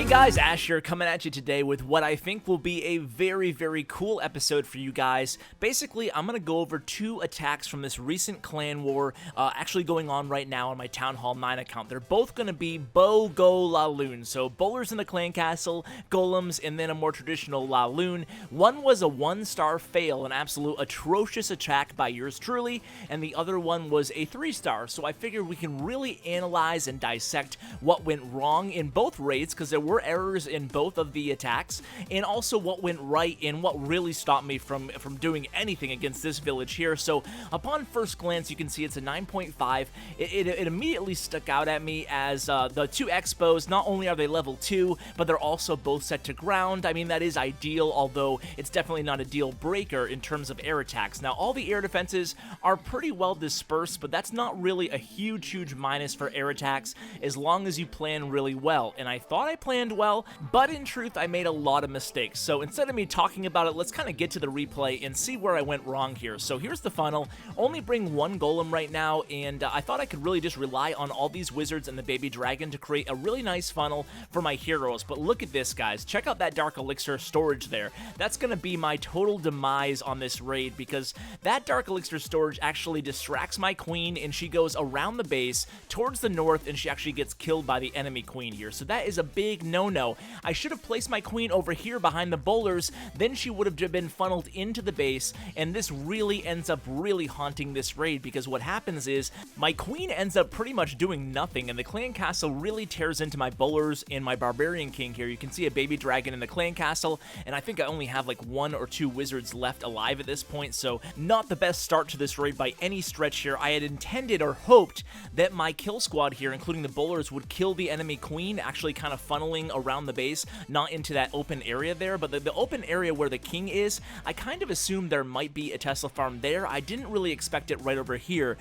Hey guys, Ash here coming at you today with what I think will be a very, very cool episode for you guys. Basically, I'm going to go over 2 attacks from this recent clan war actually going on right now on my Town Hall 9 account. They're both going to be BoGoLaLoon, so bowlers in the clan castle, golems, and then a more traditional LaLoon. One was a 1-star fail, an absolute atrocious attack by yours truly, and the other one was a 3-star, so I figured we can really analyze and dissect what went wrong in both raids, because there were errors in both of the attacks, and also what went right and what really stopped me from doing anything against this village here. So upon first glance, you can see it's a 9.5. It immediately stuck out at me as the 2 expos, not only are they level 2, but they're also both set to ground. I mean, that is ideal, although it's definitely not a deal breaker in terms of air attacks. Now, all the air defenses are pretty well dispersed, but that's not really a huge minus for air attacks as long as you plan really well. And I thought I planned well, but in truth, I made a lot of mistakes. So instead of me talking about it, let's kind of get to the replay and see where I went wrong here. So here's the funnel. Only bring 1 golem right now, and I thought I could really just rely on all these wizards and the baby dragon to create a really nice funnel for my heroes. But look at this, guys. Check out that dark elixir storage there. That's going to be my total demise on this raid, because that dark elixir storage actually distracts my queen, and she goes around the base towards the north, and she actually gets killed by the enemy queen here. So that is a big no-no. I should have placed my queen over here behind the bowlers, then she would have been funneled into the base, and this really ends up really haunting this raid, because what happens is my queen ends up pretty much doing nothing, and the clan castle really tears into my bowlers and my barbarian king here. You can see a baby dragon in the clan castle, and I think I only have like 1 or 2 wizards left alive at this point, so not the best start to this raid by any stretch here. I had intended or hoped that my kill squad here, including the bowlers, would kill the enemy queen, actually kind of funneling around the base, not into that open area there, but the open area where the king is, I kind of assumed there might be a Tesla farm there. I didn't really expect it right over here.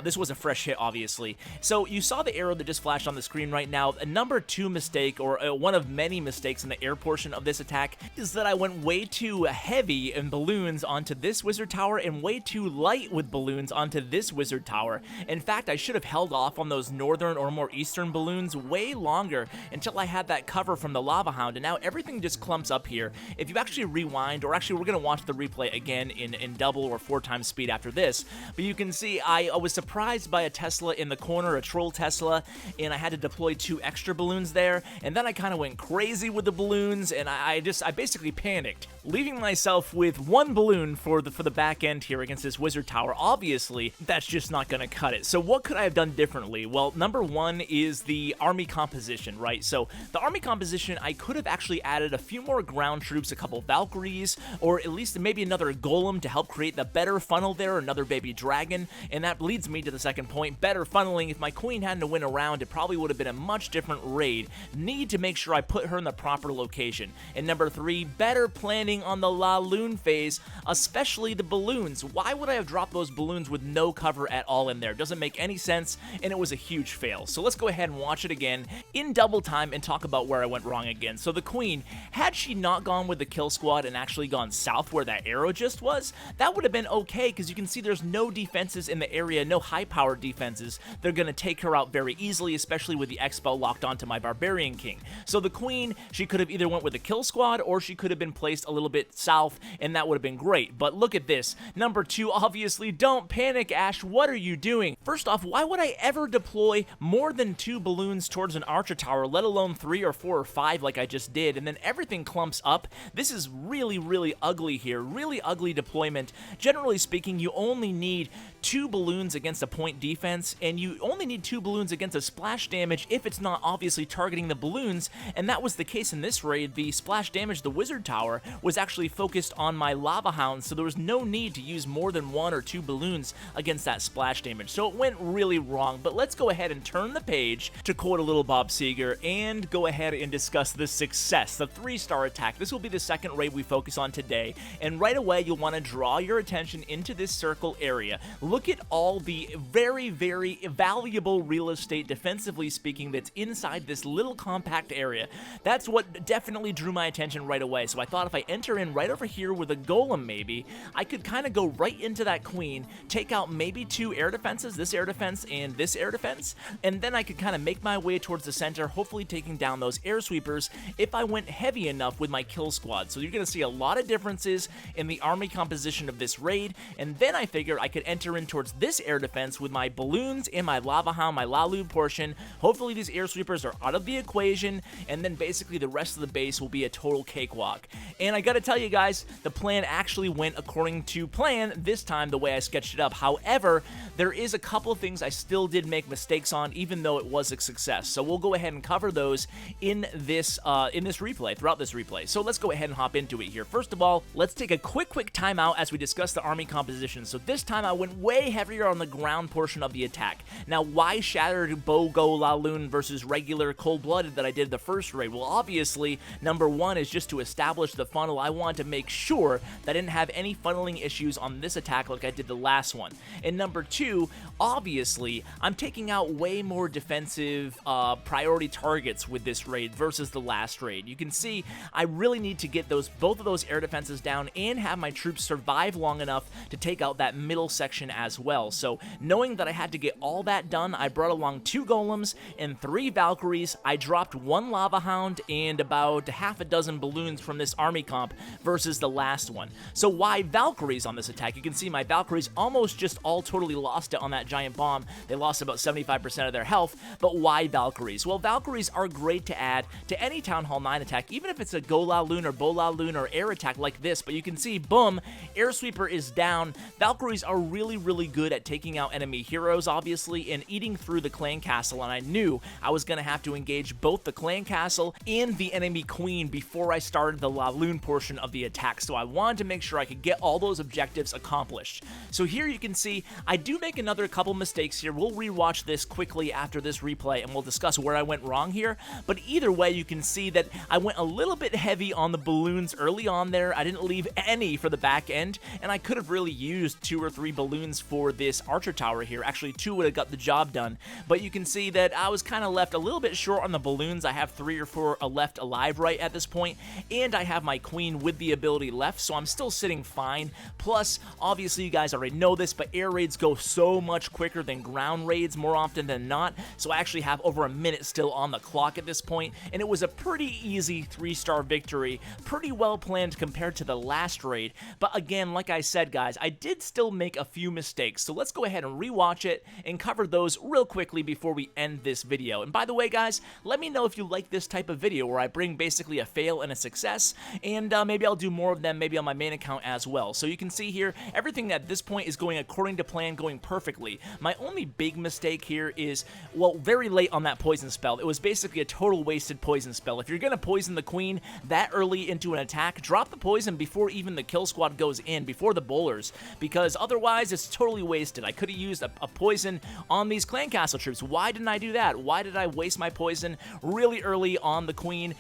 This was a fresh hit, obviously. So you saw the arrow that just flashed on the screen right now. A number 2 mistake, or one of many mistakes in the air portion of this attack, is that I went way too heavy in balloons onto this wizard tower and way too light with balloons onto this wizard tower. In fact, I should have held off on those northern or more eastern balloons way longer until I had that cover from the lava hound, and now everything just clumps up here. If you actually rewind, or actually we're going to watch the replay again in double or 4 times speed after this, but you can see I was surprised by a Tesla in the corner, a troll Tesla, and I had to deploy 2 extra balloons there, and then I kind of went crazy with the balloons, and I basically panicked, leaving myself with 1 balloon for the back end here against this wizard tower. Obviously, that's just not going to cut it. So what could I have done differently? Well, number 1 is the army composition, right? So the army composition, I could have actually added a few more ground troops, a couple Valkyries, or at least maybe another golem to help create the better funnel there, another baby dragon, and that leads me to the second point, better funneling. If my queen hadn't to win a round, it probably would have been a much different raid. Need to make sure I put her in the proper location. And number 3, better planning on the LaLoon phase, especially the balloons. Why would I have dropped those balloons with no cover at all in there? Doesn't make any sense, and it was a huge fail. So let's go ahead and watch it again in double time and talk about where I went wrong again. So the queen, had she not gone with the kill squad and actually gone south where that arrow just was, that would have been okay, because you can see there's no defenses in the area, no high power defenses. They're going to take her out very easily, especially with the expo locked onto my barbarian king. So the queen, she could have either went with the kill squad, or she could have been placed a little bit south, and that would have been great. But look at this. Number 2, obviously, don't panic, Ash. What are you doing? First off, why would I ever deploy more than 2 balloons towards an archer tower, let alone 3 or 4 or 5 like I just did, and then everything clumps up? This is really ugly here. Really ugly deployment. Generally speaking, you only need 2 balloons against a point defense, and you only need 2 balloons against a splash damage if it's not obviously targeting the balloons, and that was the case in this raid. The splash damage, the wizard tower, was actually focused on my lava hound, so there was no need to use more than 1 or 2 balloons against that splash damage. So it went really wrong, but let's go ahead and turn the page, to quote a little Bob Seger, and go ahead and discuss the success, the 3-star attack. This will be the second raid we focus on today, and right away you'll want to draw your attention into this circle area. Look at all the very valuable real estate, defensively speaking, that's inside this little compact area. That's what definitely drew my attention right away. So I thought if I enter in right over here with a golem maybe, I could kind of go right into that queen, take out maybe 2 air defenses, this air defense and this air defense, and then I could kind of make my way towards the center, hopefully taking down those air sweepers if I went heavy enough with my kill squad. So you're going to see a lot of differences in the army composition of this raid, and then I figured I could enter in towards this air defense with my balloons and my lava hound, my LaLoon portion. Hopefully these air sweepers are out of the equation, and then basically the rest of the base will be a total cakewalk. And I gotta tell you guys, the plan actually went according to plan this time, the way I sketched it up. However, there is a couple of things I still did make mistakes on, even though it was a success. So we'll go ahead and cover those in this replay, throughout this replay. So let's go ahead and hop into it here. First of all, let's take a quick timeout as we discuss the army composition. So this time I went way heavier on the ground portion of the attack. Now, why shattered BoGoLaLoon versus regular cold-blooded that I did the first raid? Well, obviously, number one is just to establish the funnel. I wanted to make sure that I didn't have any funneling issues on this attack like I did the last one. And number two, obviously, I'm taking out way more defensive priority targets with this raid versus the last raid. You can see I really need to get both of those air defenses down and have my troops survive long enough to take out that middle section as well. So knowing that I had to get all that done, I brought along 2 golems and 3 Valkyries. I dropped 1 lava hound and about half a dozen balloons from this army comp versus the last one. So why Valkyries on this attack? You can see my Valkyries almost just all totally lost it on that giant bomb. They lost about 75% of their health, but why Valkyries? Well, Valkyries are great to add to any Town Hall 9 attack, even if it's a GoLaLoon or BoLaLoon or air attack like this, but you can see, boom, air sweeper is down. Valkyries are really, really good at taking out enemy heroes, obviously, and eating through the clan castle, and I knew I was going to have to engage both the clan castle and the enemy queen before I started the LaLoon portion of the attack, so I wanted to make sure I could get all those objectives accomplished. So here you can see I do make another couple mistakes here. We'll rewatch this quickly after this replay and we'll discuss where I went wrong here, but either way you can see that I went a little bit heavy on the balloons early on there. I didn't leave any for the back end, and I could have really used 2 or 3 balloons for this archer tower here. Actually, 2 would have got the job done, but you can see that I was kind of left a little bit short on the balloons. I have 3 or 4 left alive right at this point, and I have my queen with the ability left, so I'm still sitting fine. Plus, obviously you guys already know this, but air raids go so much quicker than ground raids more often than not, so I actually have over a minute still on the clock at this point, and it was a pretty easy 3-star victory, pretty well planned compared to the last raid. But again, like I said, guys, I did still make a few mistakes, so let's go ahead and rewatch it and cover those real quickly before we end this video. And by the way, guys, let me know if you like this type of video where I bring basically a fail and a success, and maybe I'll do more of them maybe on my main account as well. So you can see here, everything at this point is going according to plan, going perfectly. My only big mistake here is, well, very late on that poison spell. It was basically a total wasted poison spell. If you're going to poison the queen that early into an attack, drop the poison before even the kill squad goes in, before the bowlers, because otherwise it's totally wasted. I could have used a poison on these clan castle troops. Why didn't I do that? Why did I waste my poison really early on the queen?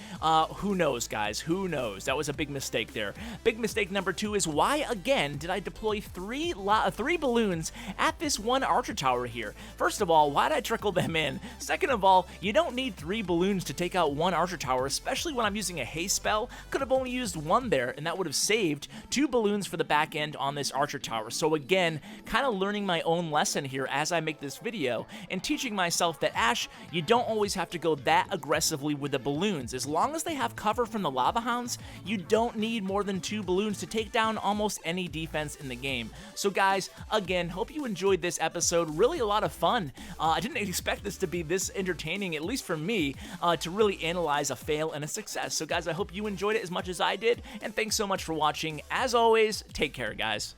Who knows, guys? Who knows? That was a big mistake there. Big mistake number 2 is, why again did I deploy 3 balloons at this one archer tower here? First of all, why did I trickle them in? Second of all, you don't need 3 balloons to take out one archer tower, especially when I'm using a haste spell. Could have only used 1 there, and that would have saved 2 balloons for the back end on this archer tower. So again, kind of learning my own lesson here as I make this video, and teaching myself that, Ash, you don't always have to go that aggressively with the balloons. As long as they have cover from the lava hounds, you don't need more than 2 balloons to take down almost any defense in the game. So guys, again, hope you enjoyed this episode. Really a lot of fun. I didn't expect this to be this entertaining, at least for me, to really analyze a fail and a success. So guys, I hope you enjoyed it as much as I did, and thanks so much for watching. As always, take care, guys.